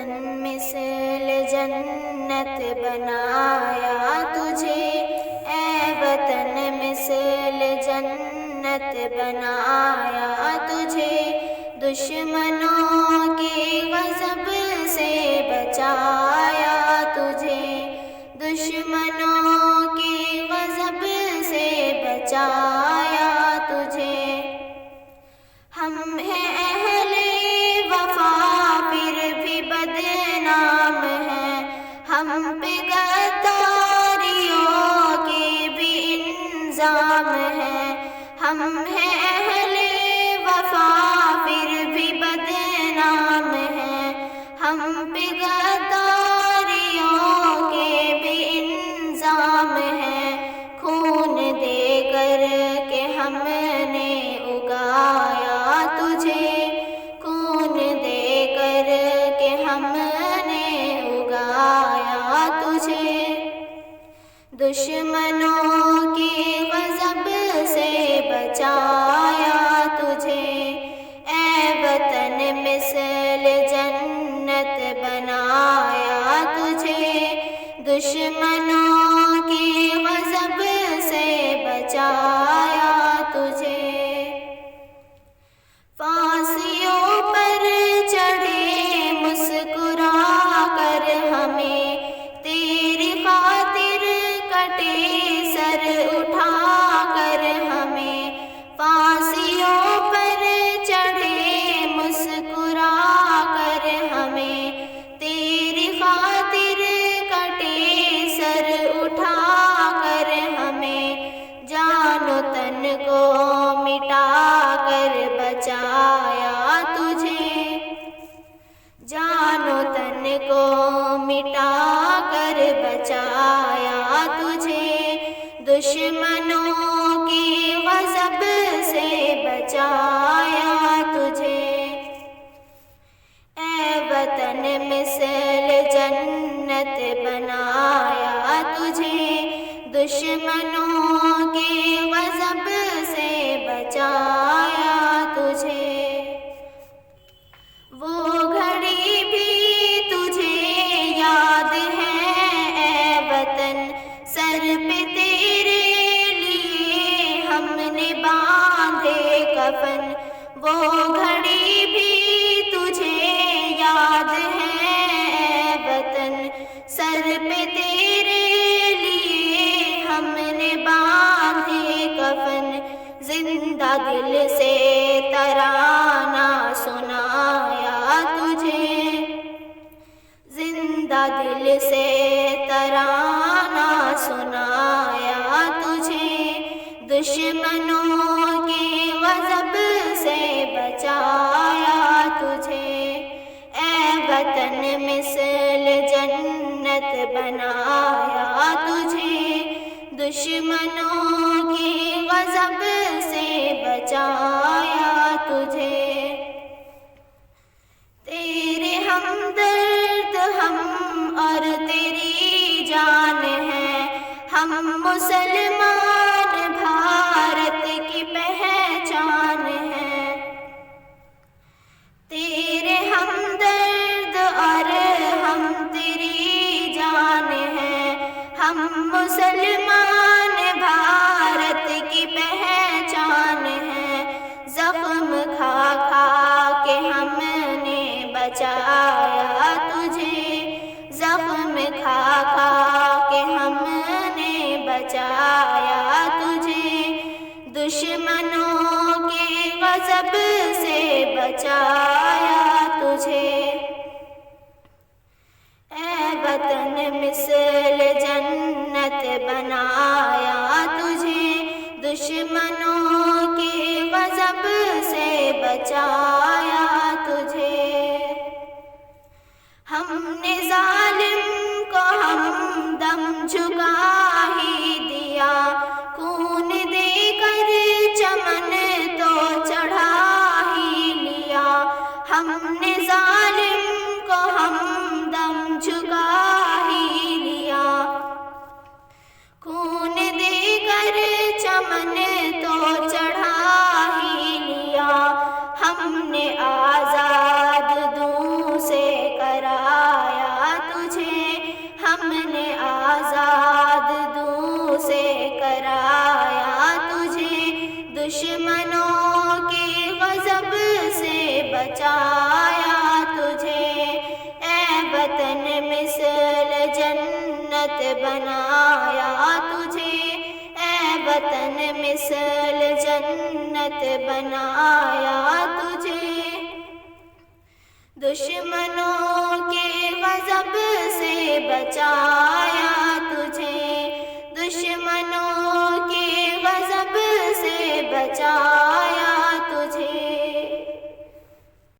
وطن مثل جنت بنایا تجھے، اے وطن مثل جنت بنایا تجھے، دشمنوں کے غضب سے بچایا تجھے، دشمنوں کے غضب سے بچایا تجھے۔ ہم ہیں اہل وفا پھر بھی بدنام ہیں، ہم پہ غداریوں کے بھی الزام ہیں، ہم ہیں اہل وفا پھر بھی بدنام ہیں، ہم پہ غداریوں کے بھی الزام ہیں۔ خون دے کر کے ہم نے اگایا تجھے، خون دے کر کے ہم نے اگایا تجھے، دشمنوں کے غضب سے بچایا تجھے، اے وطن مثل جنت بنایا تجھے، دشمنوں کے غضب سے بچایا تجھے۔ پھانسیوں پر چڑھے مسکرا کر ہمیں، تیری خاطر کٹے سر اٹھا کر ہمیں، پھانسیوں پر چڑھے مسکرا کر ہمیں، تیری خاطر کٹے سر اٹھا کر ہمیں، جان و تن کو مٹا کر بچایا تجھے، جان و تن کو مٹا کر بچایا تجھے، دشمنوں کی غضب سے بچایا تجھے، اے وطن مثل جنت بنایا تجھے، دشمنوں کے غضب سے بچایا تجھے۔ وہ گھڑی بھی تجھے یاد ہے اے وطن، سر پہ تیرے لیے ہم نے باندھے کفن، وہ گھڑی بھی تجھے یاد ہے اے وطن، سر پہ تیرے لیے ہم نے باندھے کفن، زندہ دل سے ترانہ سنایا تجھے، زندہ دل سے ترانہ سنایا تجھے، دشمنوں کے غضب سے بچایا تجھے، اے وطن مثل جنت بنایا تجھے، دشمنوں کے غضب سے بچایا تجھے۔ تیرے ہمدرد ہم اور تیری جان ہیں، ہم مسلمان بھارت کی پہچان ہیں، تیرے ہمدرد اور ہم تیری جان ہیں، ہم مسلمان بھارت کی پہچان ہیں، زخم کھا کھا کے ہم نے بچایا تجھے، زخم کھا کھا کے ہم نے بچایا تجھے، دشمنوں کے غضب سے بچایا تجھے، اے وطن مثل جنت بنایا تجھے، دشمنوں کے غضب سے بچایا تجھے۔ ہم نے ظالم کو ہم دم جھکا ہی دیا، خون دے کر چمن تو چڑھا ہی لیا، ہم نے ظالم کو ہم دم جھکا ہی لیا، خون دے کر چمن تو چڑھا ہی لیا، ہم نے آزاد دوں سے کرا دشمنوں کے غضب سے بچایا تجھے، اے وطن مثل جنت بنایا تجھے، اے وطن مثل جنت بنایا تجھے۔ دشمنوں کے غضب سے بچایا تجھے، دشمنوں کے غضب سے بچایا